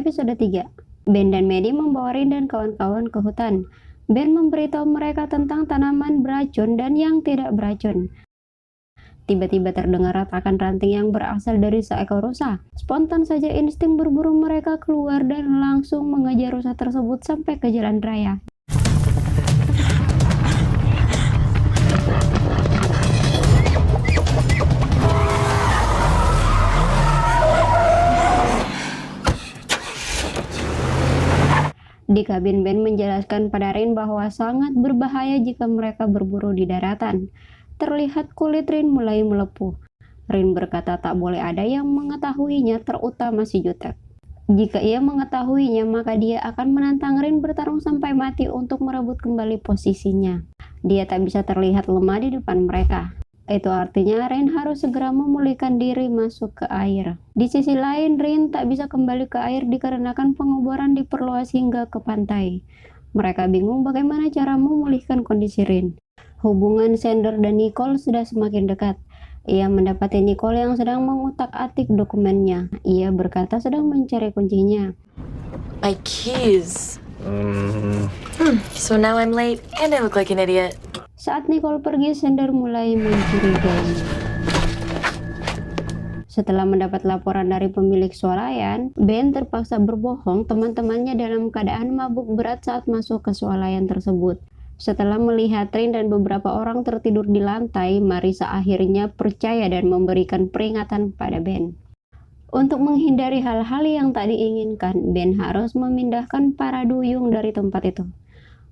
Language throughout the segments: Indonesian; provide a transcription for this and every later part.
Episode 3. Ben dan Maddie membawa Rin dan kawan-kawan ke hutan. Ben memberitahu mereka tentang tanaman beracun dan yang tidak beracun. Tiba-tiba terdengar ratakan ranting yang berasal dari seekor rusa. Spontan saja insting berburu mereka keluar dan langsung mengejar rusa tersebut sampai ke jalan raya. Di kabin, Ben menjelaskan pada Rin bahwa sangat berbahaya jika mereka berburu di daratan. Terlihat kulit Rin mulai melepuh. Rin berkata tak boleh ada yang mengetahuinya, terutama si Jutek. Jika ia mengetahuinya, maka dia akan menantang Rin bertarung sampai mati untuk merebut kembali posisinya. Dia tak bisa terlihat lemah di depan mereka. Itu artinya Rin harus segera memulihkan diri masuk ke air. Di sisi lain, Rin tak bisa kembali ke air dikarenakan pengoboran diperluas hingga ke pantai. Mereka bingung bagaimana cara memulihkan kondisi Rin. Hubungan Xander dan Nicole sudah semakin dekat. Ia mendapati Nicole yang sedang mengutak-atik dokumennya. Ia berkata sedang mencari kuncinya. My keys. So now I'm late and I look like an idiot. Saat Nicole pergi, Xander mulai mencurigai. Setelah mendapat laporan dari pemilik swalayan, Ben terpaksa berbohong teman-temannya dalam keadaan mabuk berat saat masuk ke swalayan tersebut. Setelah melihat Rin dan beberapa orang tertidur di lantai, Marissa akhirnya percaya dan memberikan peringatan pada Ben. Untuk menghindari hal-hal yang tak diinginkan, Ben harus memindahkan para duyung dari tempat itu.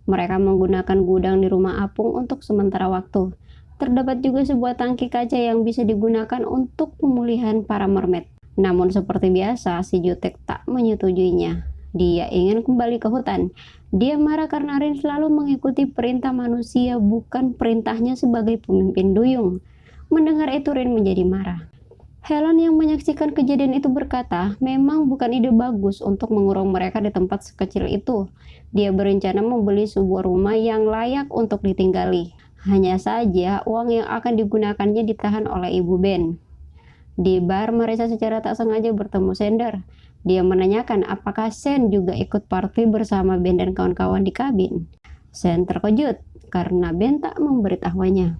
Mereka menggunakan gudang di rumah apung untuk sementara waktu. Terdapat juga sebuah tangki kaca yang bisa digunakan untuk pemulihan para mermaid. Namun seperti biasa, si Jutek tak menyetujuinya. Dia ingin kembali ke hutan. Dia marah karena Rin selalu mengikuti perintah manusia, bukan perintahnya sebagai pemimpin duyung. Mendengar itu, Rin menjadi marah. Helen yang menyaksikan kejadian itu berkata, memang bukan ide bagus untuk mengurung mereka di tempat sekecil itu. Dia berencana membeli sebuah rumah yang layak untuk ditinggali. Hanya saja uang yang akan digunakannya ditahan oleh ibu Ben. Di bar, Marissa secara tak sengaja bertemu Xander. Dia menanyakan apakah Sen juga ikut party bersama Ben dan kawan-kawan di kabin. Sen terkejut karena Ben tak memberitahunya.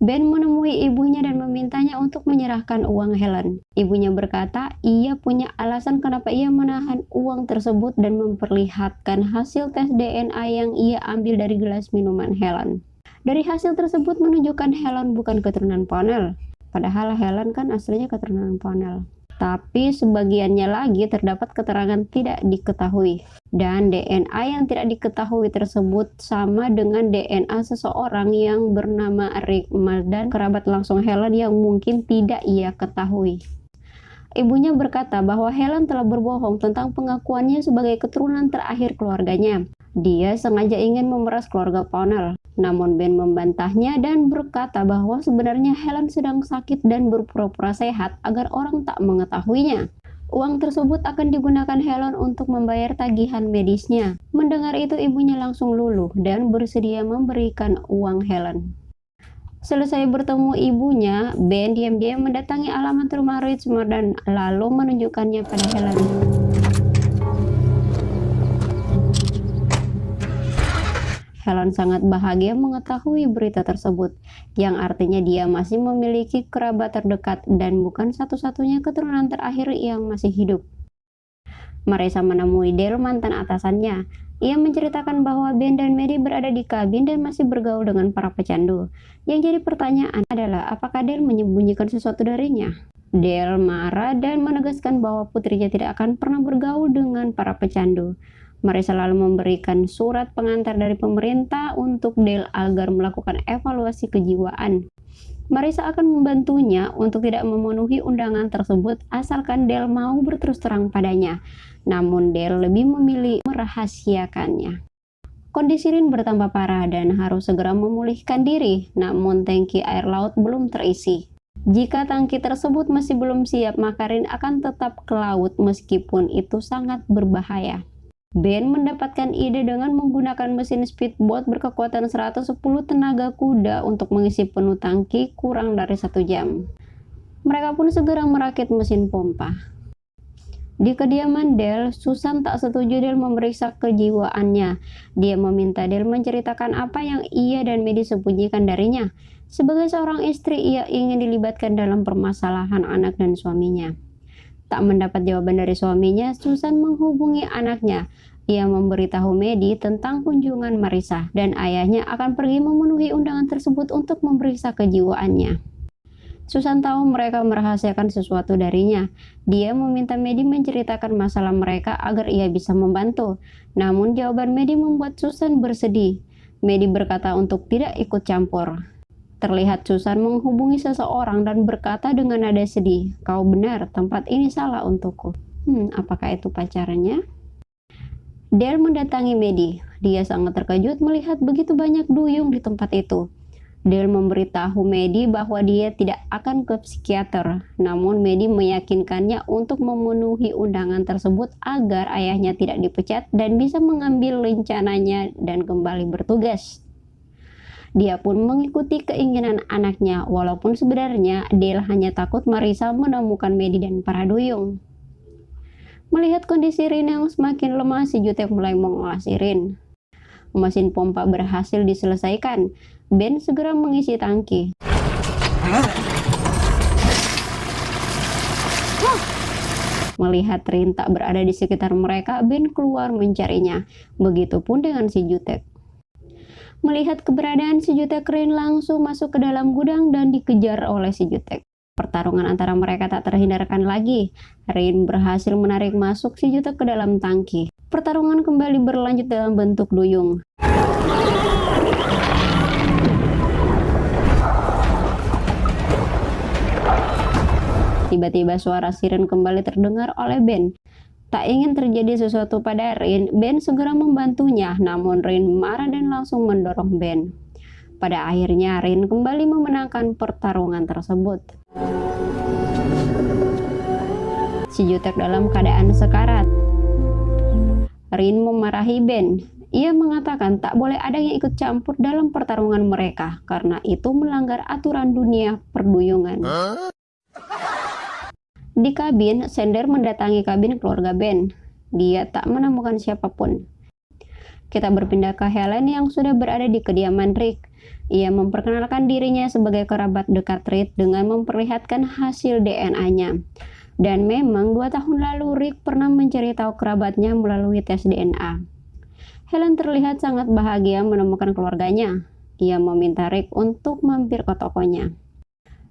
Ben menemui ibunya dan memintanya untuk menyerahkan uang Helen. Ibunya berkata ia punya alasan kenapa ia menahan uang tersebut dan memperlihatkan hasil tes DNA yang ia ambil dari gelas minuman Helen. Dari hasil tersebut menunjukkan Helen bukan keturunan Pownell. Padahal Helen kan aslinya keturunan Pownell. Tapi sebagiannya lagi terdapat keterangan tidak diketahui. Dan DNA yang tidak diketahui tersebut sama dengan DNA seseorang yang bernama Rick Maldan, kerabat langsung Helen yang mungkin tidak ia ketahui. Ibunya berkata bahwa Helen telah berbohong tentang pengakuannya sebagai keturunan terakhir keluarganya. Dia sengaja ingin memeras keluarga Pownell. Namun Ben membantahnya dan berkata bahwa sebenarnya Helen sedang sakit dan berpura-pura sehat agar orang tak mengetahuinya. Uang tersebut akan digunakan Helen untuk membayar tagihan medisnya. Mendengar itu, ibunya langsung luluh dan bersedia memberikan uang Helen. Selesai bertemu ibunya, Ben diam-diam mendatangi alamat rumah Richmond dan lalu menunjukkannya pada Helen. Helen sangat bahagia mengetahui berita tersebut, yang artinya dia masih memiliki kerabat terdekat dan bukan satu-satunya keturunan terakhir yang masih hidup. Marissa menemui Dale, mantan atasannya. Ia menceritakan bahwa Ben dan Maddie berada di kabin dan masih bergaul dengan para pecandu. Yang jadi pertanyaan adalah apakah Dale menyembunyikan sesuatu darinya? Dale marah dan menegaskan bahwa putrinya tidak akan pernah bergaul dengan para pecandu. Marissa selalu memberikan surat pengantar dari pemerintah untuk Dale agar melakukan evaluasi kejiwaan. Marissa akan membantunya untuk tidak memenuhi undangan tersebut asalkan Dale mau berterus terang padanya. Namun Dale lebih memilih merahasiakannya. Kondisi Rin bertambah parah dan harus segera memulihkan diri, namun tangki air laut belum terisi. Jika tangki tersebut masih belum siap, maka Rin akan tetap ke laut meskipun itu sangat berbahaya. Ben mendapatkan ide dengan menggunakan mesin speedboat berkekuatan 110 tenaga kuda untuk mengisi penuh tangki kurang dari 1 jam. Mereka pun segera merakit mesin pompa. Di kediaman Del, Susan tak setuju Del memeriksa kejiwaannya. Dia meminta Del menceritakan apa yang ia dan Maddie sembunyikan darinya. Sebagai seorang istri, ia ingin dilibatkan dalam permasalahan anak dan suaminya. Tak mendapat jawaban dari suaminya, Susan menghubungi anaknya. Ia memberitahu Maddie tentang kunjungan Marissa dan ayahnya akan pergi memenuhi undangan tersebut untuk memeriksa kejiwaannya. Susan tahu mereka merahasiakan sesuatu darinya. Dia meminta Maddie menceritakan masalah mereka agar ia bisa membantu. Namun jawaban Maddie membuat Susan bersedih. Maddie berkata untuk tidak ikut campur. Terlihat Susan menghubungi seseorang dan berkata dengan nada sedih, "Kau benar, tempat ini salah untukku." Apakah itu pacarnya? Del mendatangi Maddie. Dia sangat terkejut melihat begitu banyak duyung di tempat itu. Del memberitahu Maddie bahwa dia tidak akan ke psikiater, namun Maddie meyakinkannya untuk memenuhi undangan tersebut agar ayahnya tidak dipecat dan bisa mengambil rencananya dan kembali bertugas. Dia pun mengikuti keinginan anaknya, walaupun sebenarnya Del hanya takut Marissa menemukan Maddie dan para duyung. Melihat kondisi Rin yang semakin lemah, si Jutek mulai mengolah Rin. Mesin pompa berhasil diselesaikan. Ben segera mengisi tangki. Melihat Rin tak berada di sekitar mereka, Ben keluar mencarinya. Begitupun dengan si Jutek. Melihat keberadaan si Jutek, Rin langsung masuk ke dalam gudang dan dikejar oleh si Jutek. Pertarungan antara mereka tak terhindarkan lagi. Rin berhasil menarik masuk si Jutek ke dalam tangki. Pertarungan kembali berlanjut dalam bentuk duyung. Tiba-tiba suara siren kembali terdengar oleh Ben. Tak ingin terjadi sesuatu pada Rin, Ben segera membantunya, namun Rin marah dan langsung mendorong Ben. Pada akhirnya Rin kembali memenangkan pertarungan tersebut. Si Jutek dalam keadaan sekarat. Rin memarahi Ben. Ia mengatakan tak boleh ada yang ikut campur dalam pertarungan mereka, karena itu melanggar aturan dunia perduyungan. Di kabin, Sander mendatangi kabin keluarga Ben. Dia tak menemukan siapapun. Kita berpindah ke Helen yang sudah berada di kediaman Rick. Ia memperkenalkan dirinya sebagai kerabat dekat Rick dengan memperlihatkan hasil DNA-nya. Dan memang 2 tahun lalu Rick pernah mencari tahu kerabatnya melalui tes DNA. Helen terlihat sangat bahagia menemukan keluarganya. Ia meminta Rick untuk mampir ke tokonya.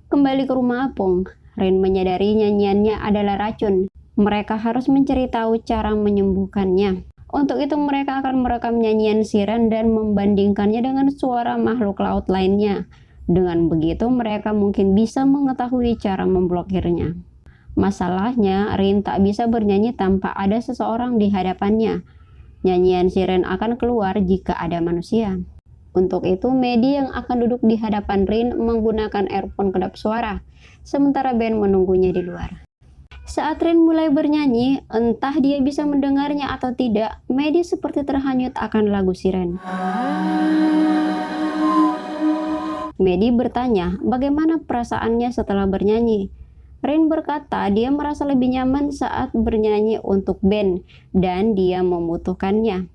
Kembali ke rumah apung, Rin menyadari nyanyiannya adalah racun. Mereka harus mencari tahu cara menyembuhkannya. Untuk itu mereka akan merekam nyanyian siren dan membandingkannya dengan suara makhluk laut lainnya. Dengan begitu mereka mungkin bisa mengetahui cara memblokirnya. Masalahnya, Rin tak bisa bernyanyi tanpa ada seseorang di hadapannya. Nyanyian siren akan keluar jika ada manusia. Untuk itu, Maddie yang akan duduk di hadapan Rin menggunakan earphone kedap suara, sementara Ben menunggunya di luar. Saat Rin mulai bernyanyi, entah dia bisa mendengarnya atau tidak, Maddie seperti terhanyut akan lagu siren. Maddie bertanya bagaimana perasaannya setelah bernyanyi. Rin berkata dia merasa lebih nyaman saat bernyanyi untuk Ben, dan dia membutuhkannya.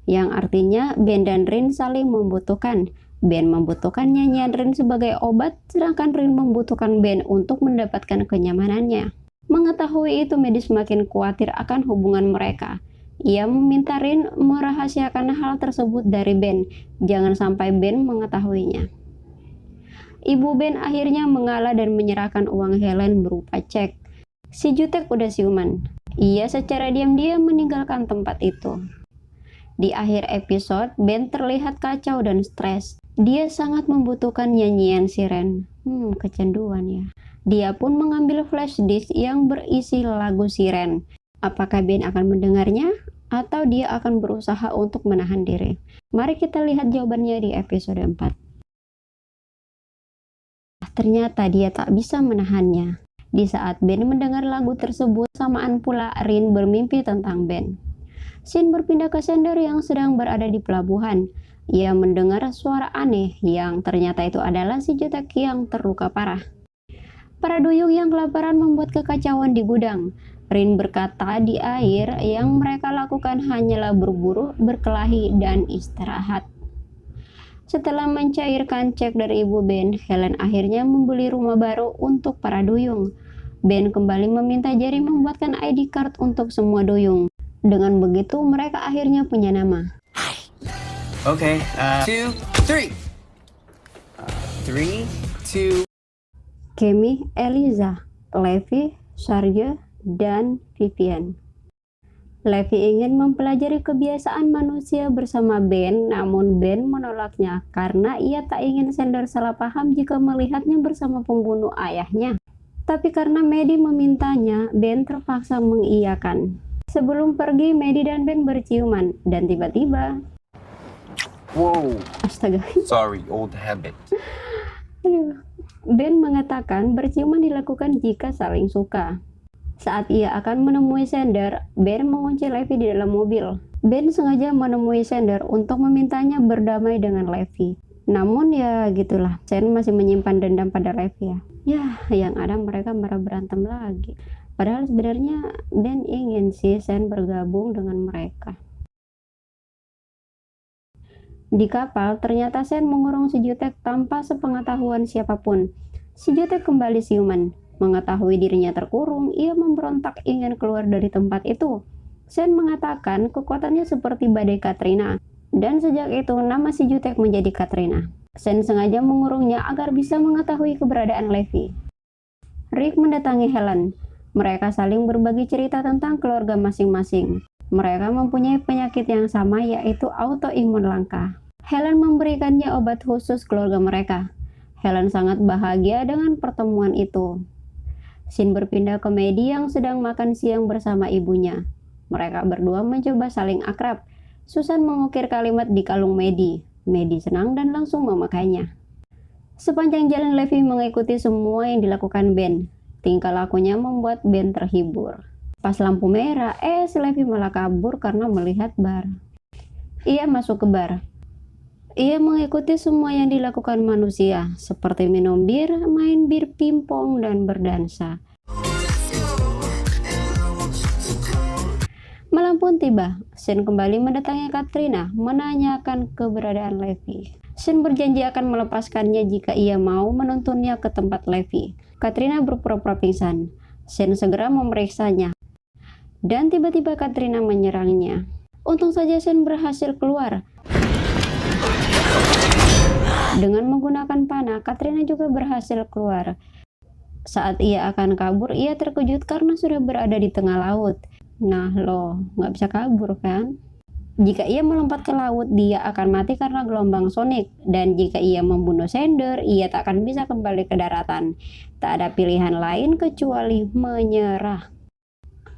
Yang artinya Ben dan Rin saling membutuhkan. Ben membutuhkan nyanyian Rin sebagai obat, sedangkan Rin membutuhkan Ben untuk mendapatkan kenyamanannya. Mengetahui itu, Maddie semakin khawatir akan hubungan mereka. Ia meminta Rin merahasiakan hal tersebut dari Ben, jangan sampai Ben mengetahuinya. Ibu Ben akhirnya mengalah dan menyerahkan uang Helen berupa cek. Si Jutek udah siuman. Ia secara diam-diam meninggalkan tempat itu. Di akhir episode, Ben terlihat kacau dan stres. Dia sangat membutuhkan nyanyian siren. Kecanduan ya. Dia pun mengambil flash disk yang berisi lagu siren. Apakah Ben akan mendengarnya? Atau dia akan berusaha untuk menahan diri? Mari kita lihat jawabannya di episode 4. Ternyata dia tak bisa menahannya. Di saat Ben mendengar lagu tersebut, samaan pula Rin bermimpi tentang Ben. Scene berpindah ke Sander yang sedang berada di pelabuhan. Ia mendengar suara aneh yang ternyata itu adalah si Jutek yang terluka parah. Para duyung yang kelaparan membuat kekacauan di gudang. Rin berkata di air yang mereka lakukan hanyalah berburu, berkelahi, dan istirahat. Setelah mencairkan cek dari ibu Ben, Helen akhirnya membeli rumah baru untuk para duyung. Ben kembali meminta Jerry membuatkan ID card untuk semua duyung. Dengan begitu, mereka akhirnya punya nama. Okay, 2, 3. 3, 2. Kemi, Eliza, Levi, Sarja, dan Vivian. Levi ingin mempelajari kebiasaan manusia bersama Ben, namun Ben menolaknya karena ia tak ingin Xander salah paham jika melihatnya bersama pembunuh ayahnya. Tapi karena Maddie memintanya, Ben terpaksa mengiyakan. Sebelum pergi, Maddie dan Ben berciuman, dan tiba-tiba... Whoa. Astaga. Sorry, old habit. Ben mengatakan berciuman dilakukan jika saling suka. Saat ia akan menemui Xander, Ben mengunci Levi di dalam mobil. Ben sengaja menemui Xander untuk memintanya berdamai dengan Levi. Namun ya gitulah, Xander masih menyimpan dendam pada Levi ya. Ya, yang ada mereka malah berantem lagi. Padahal sebenarnya Ben ingin sih Xander bergabung dengan mereka. Di kapal, ternyata Sen mengurung si Jutek tanpa sepengetahuan siapapun. Si Jutek kembali siuman. Mengetahui dirinya terkurung, ia memberontak ingin keluar dari tempat itu. Sen mengatakan kekuatannya seperti badai Katrina. Dan sejak itu, nama si Jutek menjadi Katrina. Sen sengaja mengurungnya agar bisa mengetahui keberadaan Levi. Rick mendatangi Helen. Mereka saling berbagi cerita tentang keluarga masing-masing. Mereka mempunyai penyakit yang sama, yaitu autoimun langka. Helen memberikannya obat khusus keluarga mereka. Helen sangat bahagia dengan pertemuan itu. Scene berpindah ke Maddie yang sedang makan siang bersama ibunya. Mereka berdua mencoba saling akrab. Susan mengukir kalimat di kalung Maddie. Maddie senang dan langsung memakainya. Sepanjang jalan Levi mengikuti semua yang dilakukan Ben. Tingkah lakunya membuat Ben terhibur. Pas lampu merah, Levi malah kabur karena melihat bar. Ia masuk ke bar. Ia mengikuti semua yang dilakukan manusia, seperti minum bir, main bir pingpong, dan berdansa. Malam pun tiba. Sean kembali mendatangi Katrina, menanyakan keberadaan Levi. Sean berjanji akan melepaskannya jika ia mau menuntunnya ke tempat Levi. Katrina berpura-pura pingsan. Sean segera memeriksanya. Dan tiba-tiba Katrina menyerangnya. Untung saja Sean berhasil keluar. Dengan menggunakan panah, Katrina juga berhasil keluar. Saat ia akan kabur, ia terkejut karena sudah berada di tengah laut. Nah loh, nggak bisa kabur kan? Jika ia melompat ke laut, dia akan mati karena gelombang sonik. Dan jika ia membunuh Xander, ia tak akan bisa kembali ke daratan. Tak ada pilihan lain kecuali menyerah.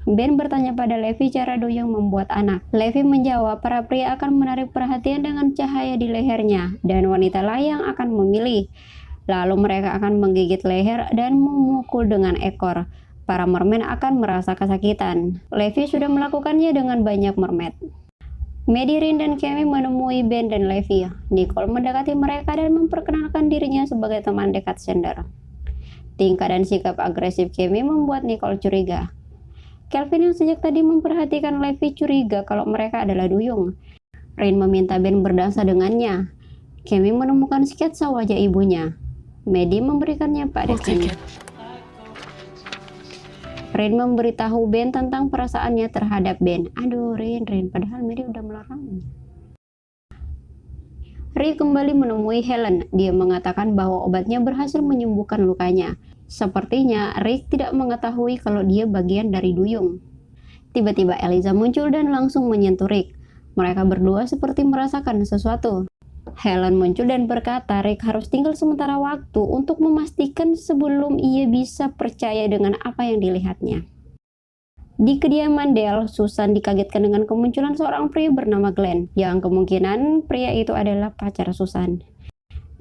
Ben bertanya pada Levi cara duyung membuat anak. Levi menjawab para pria akan menarik perhatian dengan cahaya di lehernya, dan wanita lah yang akan memilih. Lalu mereka akan menggigit leher dan memukul dengan ekor. Para mermaid akan merasa kesakitan. Levi sudah melakukannya dengan banyak mermaid. Maddie, Rin, dan Kemi menemui Ben dan Levi. Nicole mendekati mereka dan memperkenalkan dirinya sebagai teman dekat Xander. Tingkah dan sikap agresif Kemi membuat Nicole curiga. Kelvin yang sejak tadi memperhatikan Levi curiga kalau mereka adalah duyung. Rin meminta Ben berdansa dengannya. Kemi menemukan sketsa wajah ibunya. Maddie memberikannya pada Kemi. Rin memberitahu Ben tentang perasaannya terhadap Ben. Aduh Rin, padahal Maddie udah melarang. Rick kembali menemui Helen. Dia mengatakan bahwa obatnya berhasil menyembuhkan lukanya. Sepertinya Rick tidak mengetahui kalau dia bagian dari duyung. Tiba-tiba Eliza muncul dan langsung menyentuh Rick. Mereka berdua seperti merasakan sesuatu. Helen muncul dan berkata Rick harus tinggal sementara waktu untuk memastikan sebelum ia bisa percaya dengan apa yang dilihatnya. Di kediaman Dale, Susan dikagetkan dengan kemunculan seorang pria bernama Glenn, yang kemungkinan pria itu adalah pacar Susan.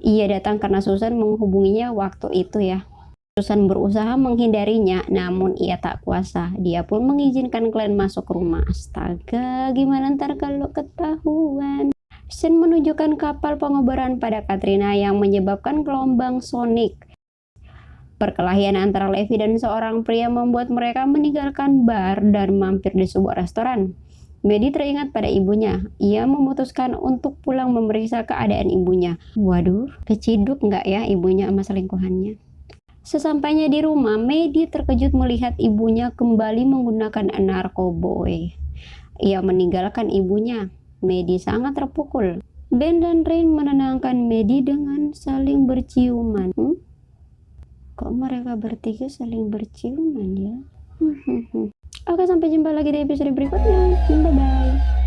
Ia datang karena Susan menghubunginya waktu itu ya. Susan berusaha menghindarinya, namun ia tak kuasa. Dia pun mengizinkan Glenn masuk rumah. Astaga, gimana ntar kalau ketahuan? Sean menunjukkan kapal pengobaran pada Katrina yang menyebabkan gelombang sonik. Perkelahian antara Levi dan seorang pria membuat mereka meninggalkan bar dan mampir di sebuah restoran. Maddie teringat pada ibunya. Ia memutuskan untuk pulang memeriksa keadaan ibunya. Waduh, keciduk nggak ya ibunya sama selingkuhannya? Sesampainya di rumah, Maddie terkejut melihat ibunya kembali menggunakan narkoboy. Ia meninggalkan ibunya. Maddie sangat terpukul. Ben dan Rain menenangkan Maddie dengan saling berciuman. Kok mereka bertiga saling berciuman ya? Oke, sampai jumpa lagi di episode berikutnya. Bye-bye.